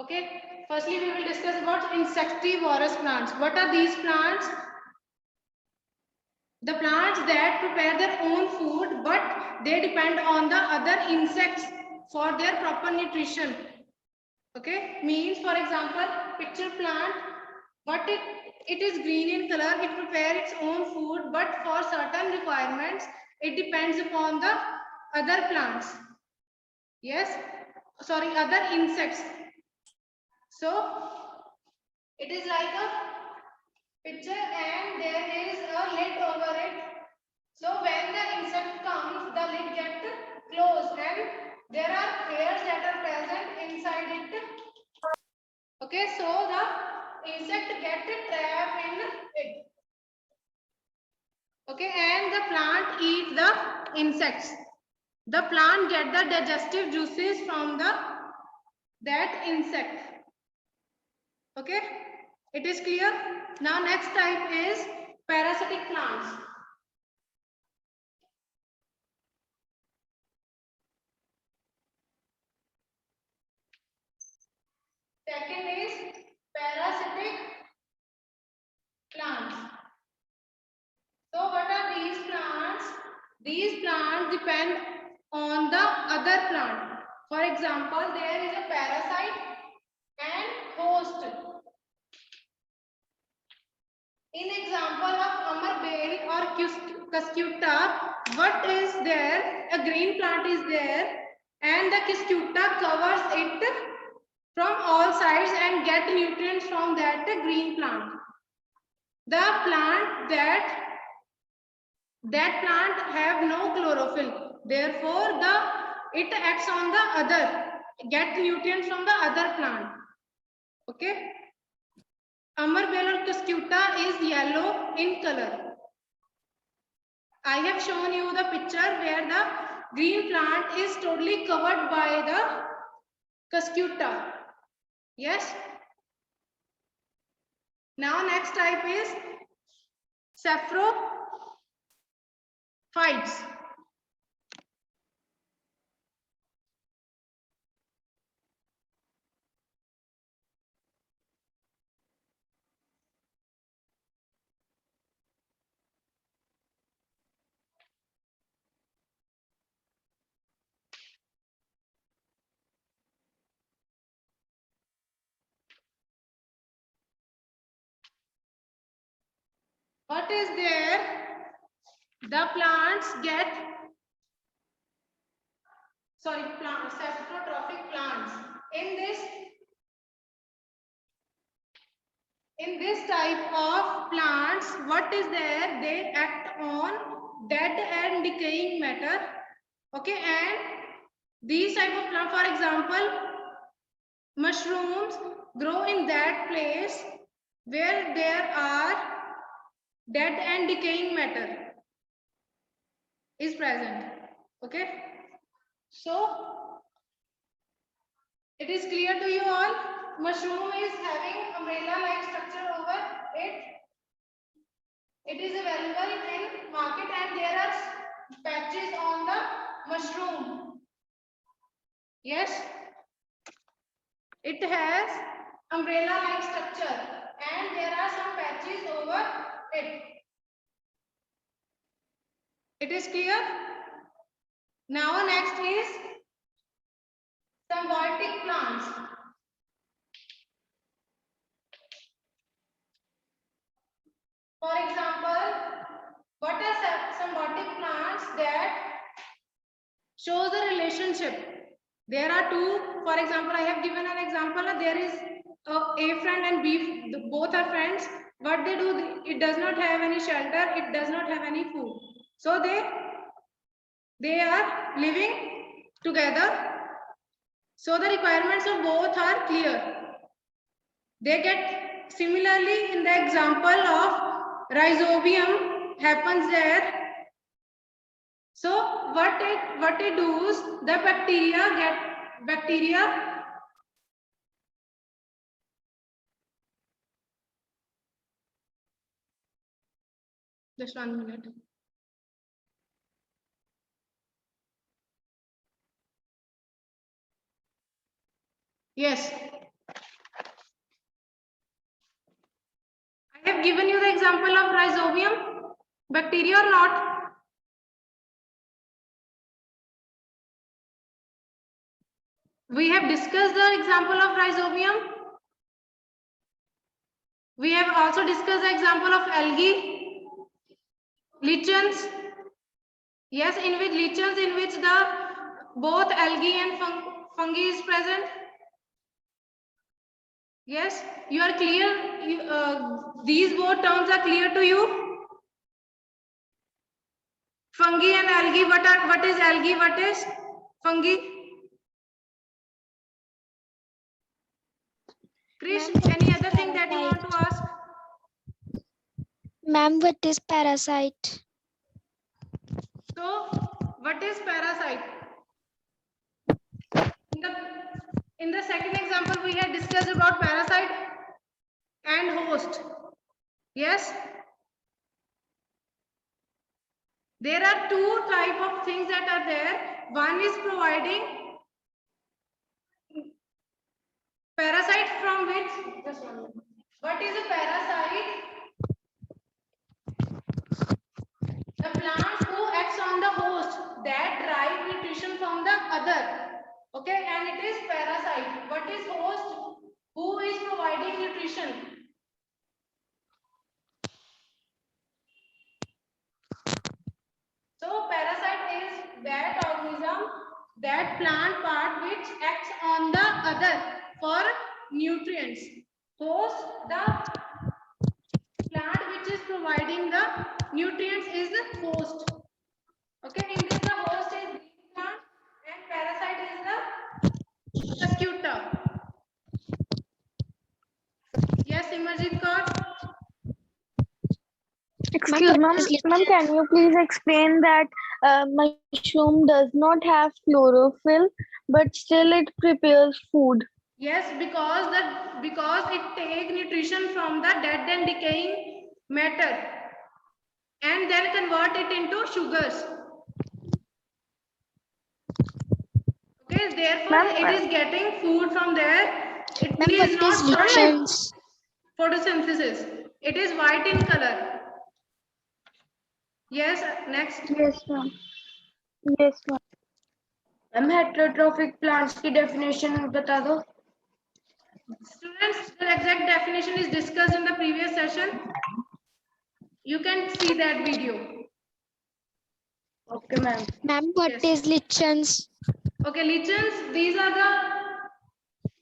Okay, firstly we will discuss about insectivorous plants. What are these plants? The plants that prepare their own food, but they depend on the other insects for their proper nutrition. Okay, means for example, picture plant, but it is green in color, it prepares its own food, but for certain requirements, it depends upon the other plants. Yes, sorry, other insects. So it is like a picture and there is a lid over it. So when the insect comes, the lid gets closed and there are hairs that are present inside it. Okay, so the insect gets trapped in it. Okay, and the plant eats the insects. The plant gets the digestive juices from that insect. Okay, it is clear. Now next type is parasitic plants. Second is parasitic plants. So what are these plants? These plants depend on the other plant. For example, there is a parasite and host. In example of amarbale or cuscuta, what is there? A green plant is there and the cuscuta covers it from all sides and get nutrients from that green plant. The plant that plant have no chlorophyll, therefore it acts on the other, get nutrients from the other plant. Okay, amarbale or cuscuta is yellow in color. I have shown you the picture where the green plant is totally covered by the cuscuta. Yes. Now next type is saprophytes. What is there? The plants get saprotrophic plants. In this type of plants, what is there? They act on dead and decaying matter. Okay, and these type of plants, for example, mushrooms grow in that place where there are dead and decaying matter is present. Okay, so it is clear to you all. Mushroom is having umbrella like structure over it. It is available in market and there are patches on the mushroom. Yes, it has umbrella like structure and there are some patches over it. It is clear. Now next is symbiotic plants. For example, what are symbiotic plants that shows the relationship? There are two. For example, I have given an example. There is A friend and B, both are friends. What they do, it does not have any shelter, it does not have any food. So they are living together. So the requirements of both are clear. They get similarly in the example of rhizobium happens there. So what it does, the bacteria just 1 minute. Yes. example of rhizobium? Bacteria or not? We have discussed the example of rhizobium. We have also discussed the example of algae, lichens. Yes, in which lichens, in which the both algae and fungi is present. Yes, you are clear. These both terms are clear to you. Fungi and algae. What is algae? What is fungi? Krish, any other thing that you want to ask? Ma'am, what is parasite? So, what is parasite? In the second example, we had discussed about parasite and host. Yes. There are two types of things that are there. One is providing parasite from which. Just one minute. What is a parasite? The plants who acts on the host that derive nutrition from the other. Okay, and it is parasite. What is host? Who is providing nutrition? So parasite is that organism, that plant part which acts on the other for nutrients. Host, the plant which is providing the nutrients is the host. Okay, in this the host is green plant and parasite is the secutor. Yes, Imarjit Kaur. Excuse me, ma'am, can you please explain that mushroom does not have chlorophyll, but still it prepares food? Yes, because it takes nutrition from the dead and decaying matter and then convert it into sugars. Okay, therefore it is getting food from there. It is not photosynthesis. It is white in color. Yes, next. Yes, ma'am. Yes, ma'am. Ma'am heterotrophic plants की definition बता दो. Students, the exact definition is discussed in the previous session. You can see that video. Okay, ma'am. Ma'am, what is lichens? Okay, lichens, these are the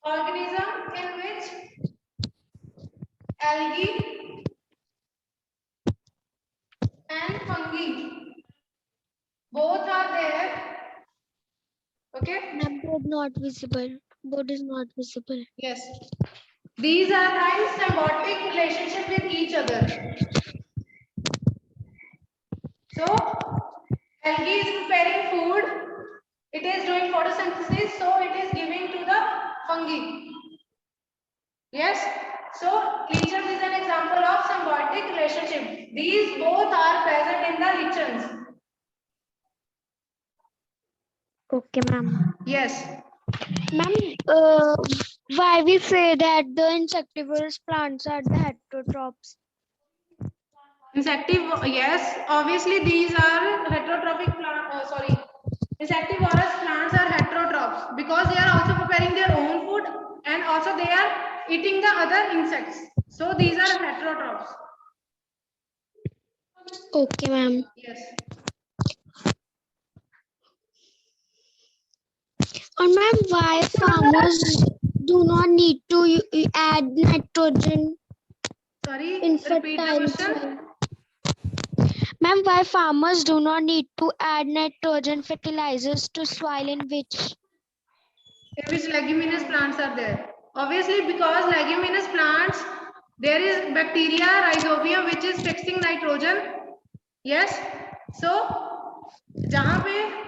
organisms in which algae and fungi both are there. Okay. Ma'am, both not visible. Both is not visible. Yes. These are in symbiotic relationship with each other. So, algae is preparing food. It is doing photosynthesis, so it is giving to the fungi. Yes. So, lichens is an example of symbiotic relationship. These both are present in the lichens. Okay, ma'am. Yes. Ma'am, why we say that the insectivorous plants are the heterotrophs? Yes, obviously these are heterotrophic plants. Insectivorous plants are heterotrophs because they are also preparing their own food and also they are eating the other insects. So these are heterotrophs. Okay, ma'am. Yes. And ma'am, why farmers do not need to add nitrogen Sorry, in repeat the fertile question. soil? Ma'am, why farmers do not need to add nitrogen fertilizers to soil in which leguminous plants are there? Obviously, because leguminous plants, there is bacteria, rhizobium, which is fixing nitrogen. Yes. So, जहाँ पे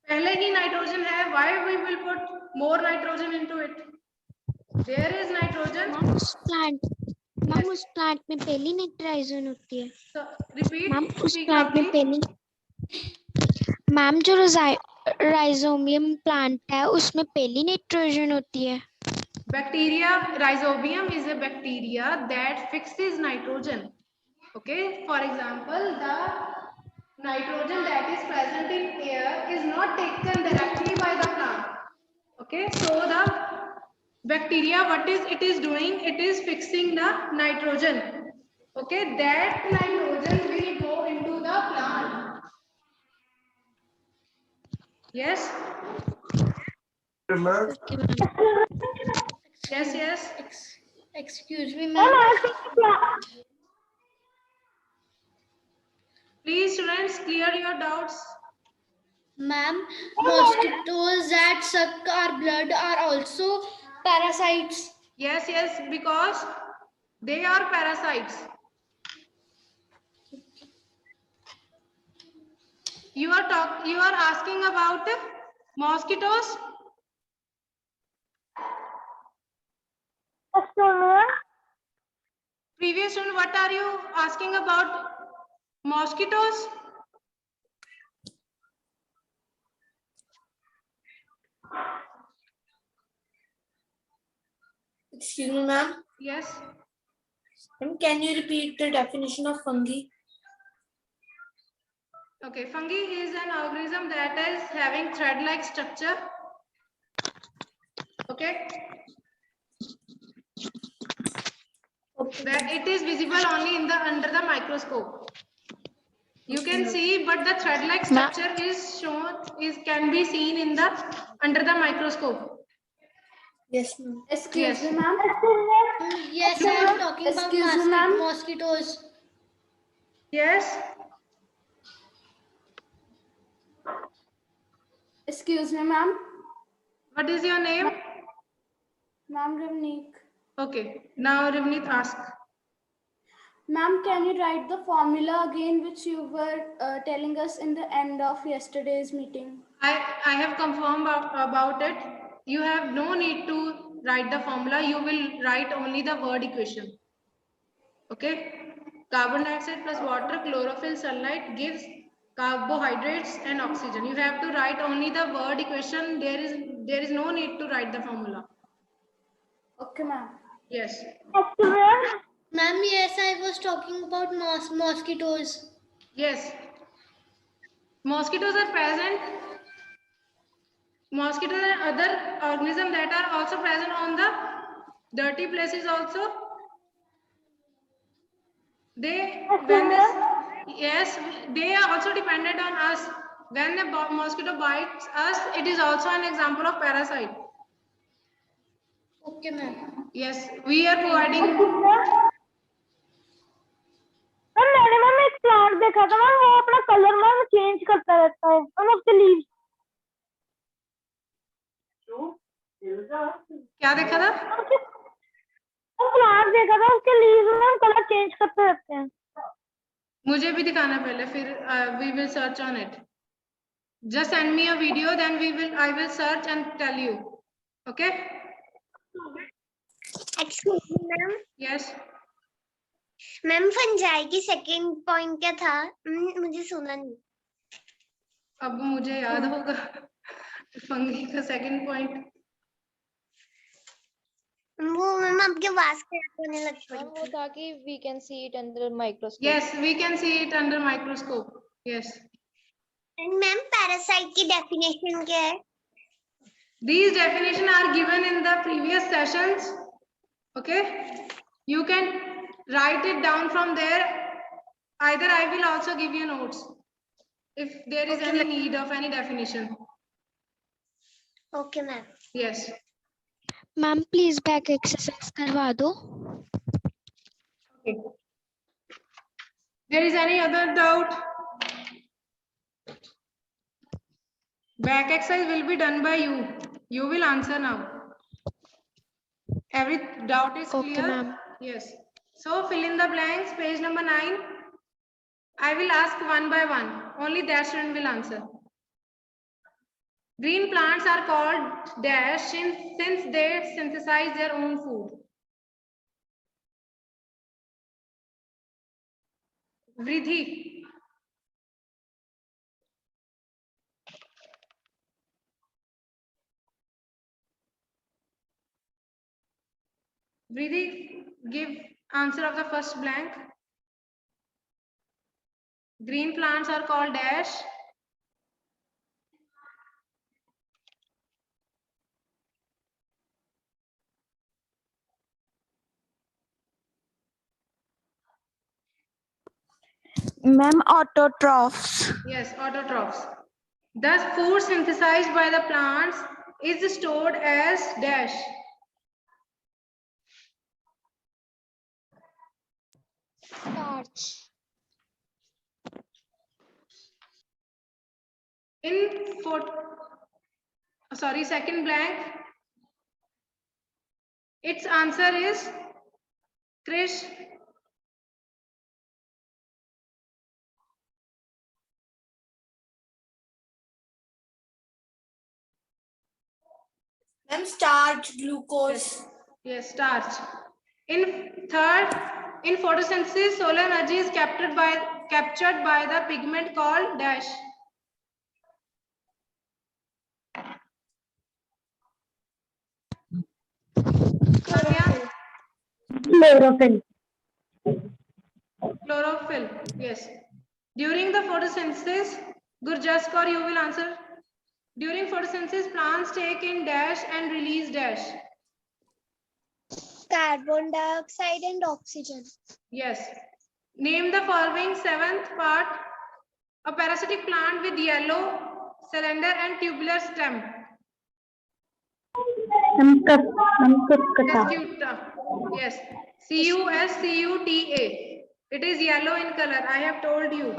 पहले ही nitrogen है, why we will put more nitrogen into it? There is nitrogen. ma'am उस plant में पहली nitrogen होती है. So, repeat. Ma'am उस Speak प्लांट में loudly. पहली मैम जो राइजोमियम प्लांट है उसमें पहली नाइट्रोजन होती है. Bacteria, rhizobium is a bacteria that fixes nitrogen. Okay, for example, the nitrogen that is present in air is not taken directly by the plant. Okay, so the bacteria, what is it is doing? It is fixing the nitrogen. Okay, that nitrogen will go into the plant. Yes, Okay, ma'am. yes. Excuse me, Ma'am, ma'am. Please, students, clear your doubts. Ma'am, mosquitoes that suck our blood are also parasites. Yes, because they are parasites. You are asking about mosquitoes. Previous student, what are you asking about mosquitoes? Excuse me, ma'am. Yes. Ma'am, can you repeat the definition of fungi? Okay, fungi is an organism that is having thread-like structure. Okay. That it is visible only in the under the microscope. You can see, but the thread-like structure is shown can be seen in the under the microscope. Yes, ma'am. Yes. me, ma'am. Yes, I am talking Excuse me, about ma'am. mosquitoes. Yes. Excuse me, ma'am. What is your name? Ma'am Ravneek. Okay. Now Rivneet ask. Ma'am, can you write the formula again which you were telling us in the end of yesterday's meeting? I have confirmed about it. You have no need to write the formula. You will write only the word equation. Okay. Carbon dioxide plus water, chlorophyll, sunlight gives carbohydrates and oxygen. You have to write only the word equation. There is no need to write the formula. Okay, ma'am. Yes. Ma'am, yes, I was talking about mosquitoes. Yes. Mosquitoes are present. Mosquitoes and other organisms that are also present on the dirty places also. They are also dependent on us. When the mosquito bites us, it is also an example of parasite. Okay, ma'am. Yes, we are providing. मैंने ma'am एक plant देखा था ma'am, वो अपना colour ma'am change करता रहता है ma'am, उसके लीव्स। क्या देखा था? प्लांट देखा था, उसके लीव्स मैम कलर चेंज करते रहते हैं। मुझे भी दिखाना पहले, फिर we will search on it. Just send me a video, then I will search and tell you. Okay? Excuse me ma'am. Yes. Ma'am fungi की सेकंड पॉइंट क्या था? मुझे सुना नहीं। अब मुझे याद होगा फंगी का सेकंड पॉइंट। वो मैम आपके आवाज खराब होने लग वो पड़ी। था कि we can see it under microscope. Yes, we can see it under microscope. Yes. Ma'am parasite की डेफिनेशन क्या है? These definitions are given in the previous sessions. Okay, you can write it down from there. Either I will also give you notes if there is any need of any definition. Okay ma'am. Yes. Ma'am please back exercise करवा दो। Okay. There is any other doubt? Back exercise will be done by you. You will answer now. Every doubt is Okay, clear? ma'am. Yes. So fill in the blanks, page number 9. I will ask one by one. Only that student will answer. Green plants are called dash since they synthesize their own food. Vridhi. Vridhi, give answer of the first blank. Green plants are called dash. Ma'am, autotrophs. Yes, autotrophs. Thus, food synthesized by the plants is stored as dash. Starch. In second blank. Its answer is Krish. Ma'am, starch, glucose. Yes, starch. In third, in photosynthesis, solar energy is captured by the pigment called dash. Samya? Chlorophyll. Chlorophyll. Yes. During the photosynthesis, Gurjaskar, you will answer. During photosynthesis, plants take in dash and release dash. Carbon dioxide and oxygen. Yes. Name the following seventh part. A parasitic plant with yellow, cylinder and tubular stem. Cuscuta. Yes. Cuscuta. It is yellow in color. I have told you.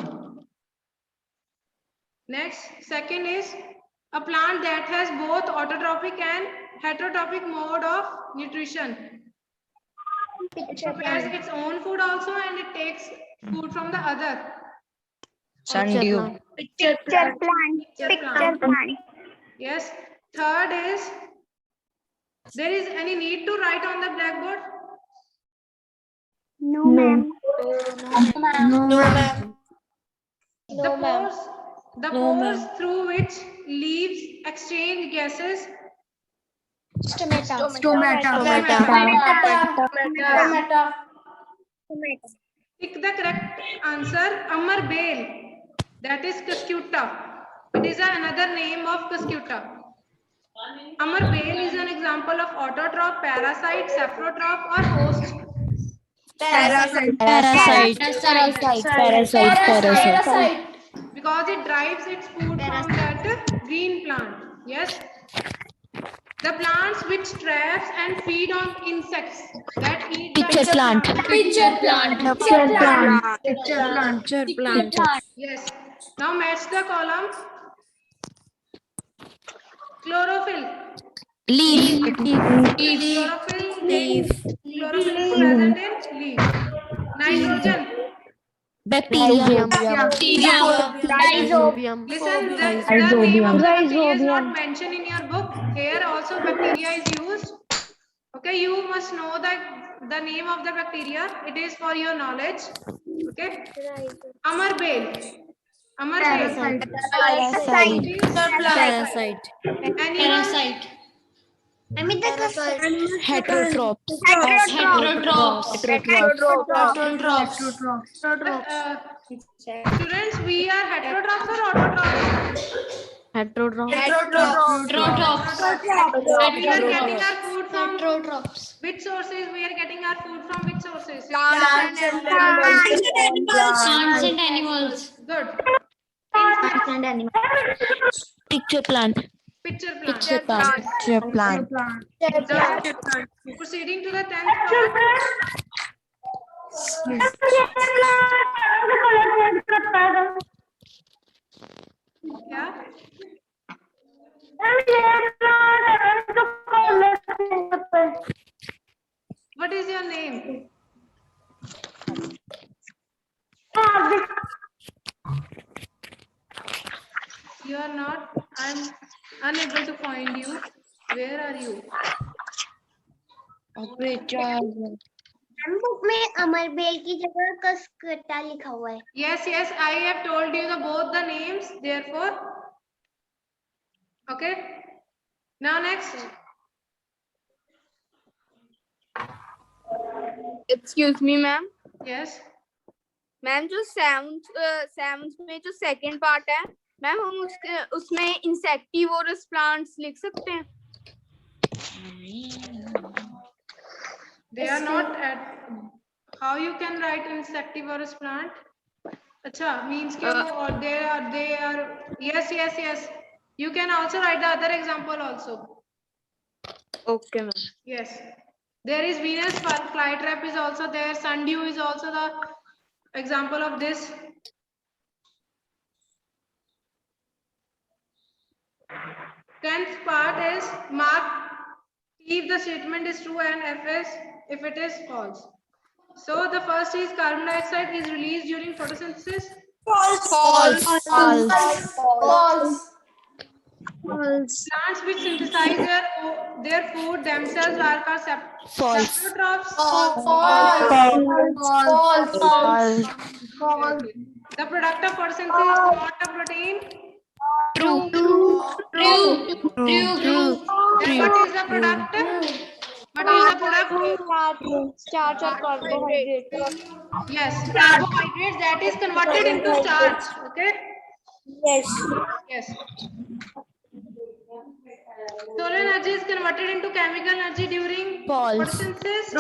Next, second is a plant that has both autotrophic and heterotrophic mode of nutrition. It prepares its own food also and it takes food from the other. Sundew. Picture plant. Picture plant. Yes. Third is, there is any need to write on the blackboard? No, ma'am. No, ma'am. The pores through which leaves exchange gases. Stomata. Pick the correct answer. Amar bale. That is Cuscuta. It is another name of Cuscuta. Amar bale is an example of autotroph, parasite, saprotroph, or host. Parasite. Because it drives its food from that green plant. Yes. The plants which traps and feed on insects that eat the Picture plant. Yes. Now match the column. Chlorophyll. Leaf. Chlorophyll is present in leaf. Nitrogen. Bacteria. Listen, the name of the bacteria is not mentioned in your book. Here also bacteria is used. Okay, you must know the name of the bacteria. It is for your knowledge. Okay. Amar bale. Parasite. Animal. Heterotrophs. Students, we are heterotrophs or autotrophs? We are getting our food from which sources? We are getting our food from which sources? Plants and animals. Good. Picture plant. Picture plant. Now, proceeding to the 10th part. Yeah. What is your name? You are not. I'm unable to find you. Where are you? Book में अमर bell की जगह Cuscuta लिखा हुआ है. Yes, I have told you both the names. Therefore, okay. Now next. Excuse me, ma'am. Yes. Ma'am जो seventh में जो second part है मैम, हम उसमें इंसेक्टिवोरस प्लांट्स लिख सकते हैं? They are not at. How you can write insectivorous plant? अच्छा, means कि वो और they are yes. You can also write the other example also. Okay ma'am. Yes. There is Venus flytrap is also there. Sundew is also the example of this. Tenth part is mark if the statement is true and Fs if it is false. So the first is carbon dioxide is released during photosynthesis. False. Plants which synthesize their food themselves are called saprotrophs. False. Okay. The product of photosynthesis is not a protein. True. Then what is the product? What is the product? Starch or carbohydrate. Yes, carbohydrates that is converted into starch. Okay. Yes. Solar energy is converted into chemical energy during False. photosynthesis.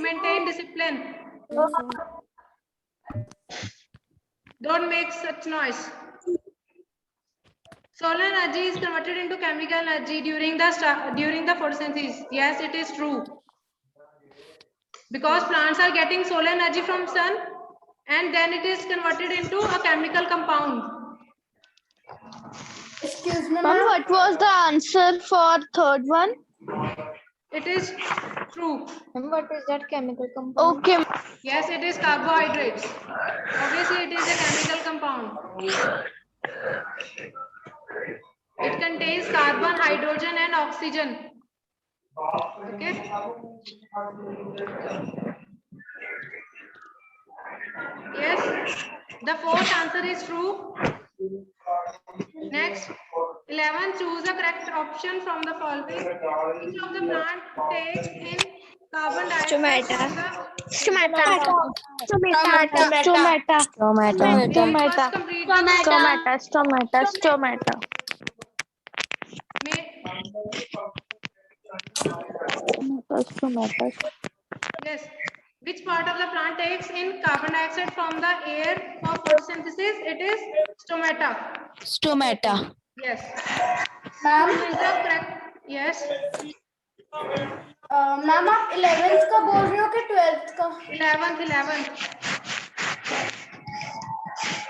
Maintain discipline. Don't make such noise. Solar energy is converted into chemical energy during the photosynthesis. Yes, it is true. Because plants are getting solar energy from sun, and then it is converted into a chemical compound. Excuse me, Ma'am, what was the answer for third one? It is true. And what is that chemical compound? Okay. Yes, it is carbohydrates. Obviously, it is a chemical compound. It contains carbon, hydrogen, and oxygen. Okay. Yes, the fourth answer is true. Next, 11. Choose the correct option from the following. Which of the plant takes in carbon dioxide? Stomata. Yes. Which part of the plant takes in carbon dioxide from the air for photosynthesis? It is stomata. Yes. Correct. Yes. Ma'am आप 11th का बोल रहे हो कि 12th का? 11th.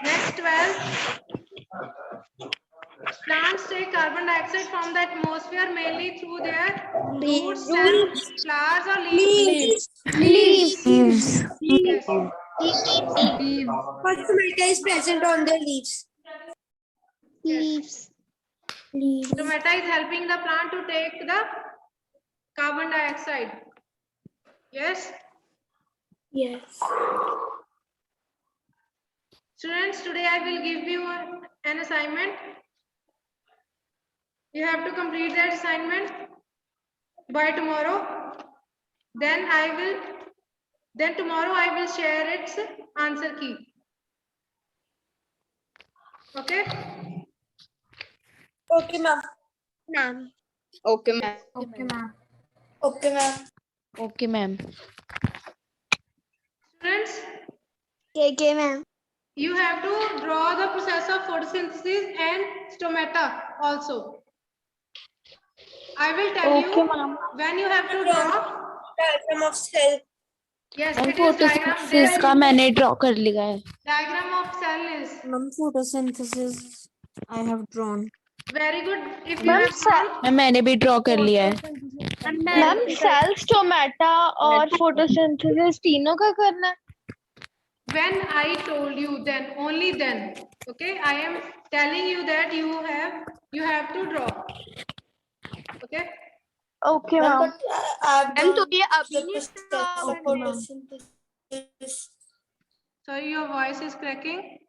Next 12. Plants take carbon dioxide from the atmosphere mainly through their roots, stems, flowers, or leaves. Leaves. Yes. What tomato is present on the leaves? Yes. Stomata is helping the plant to take the carbon dioxide. Yes. Students, today I will give you an assignment. You have to complete that assignment by tomorrow. Then tomorrow I will share its answer key. Okay? Okay, ma'am. Okay ma'am. Okay, ma'am. Students, Okay, ma'am. you have to draw the process of photosynthesis and stomata also. I will tell you when you have to draw. Diagram of cell. Yes, And it is diagram. photosynthesis का मैंने draw कर लिया है. Diagram of cell is Ma'am, photosynthesis I have drawn. very good. If you have drawn, मैंने भी draw कर लिया है. मैम सेल स्टोमेटा और फोटोसिंथेसिस तीनों का करना है. when I told you, then only then. Okay, I am telling you that you have to draw. Okay. Okay, ma'am. Ma'am तो ये अभी नहीं Sorry, your voice is cracking.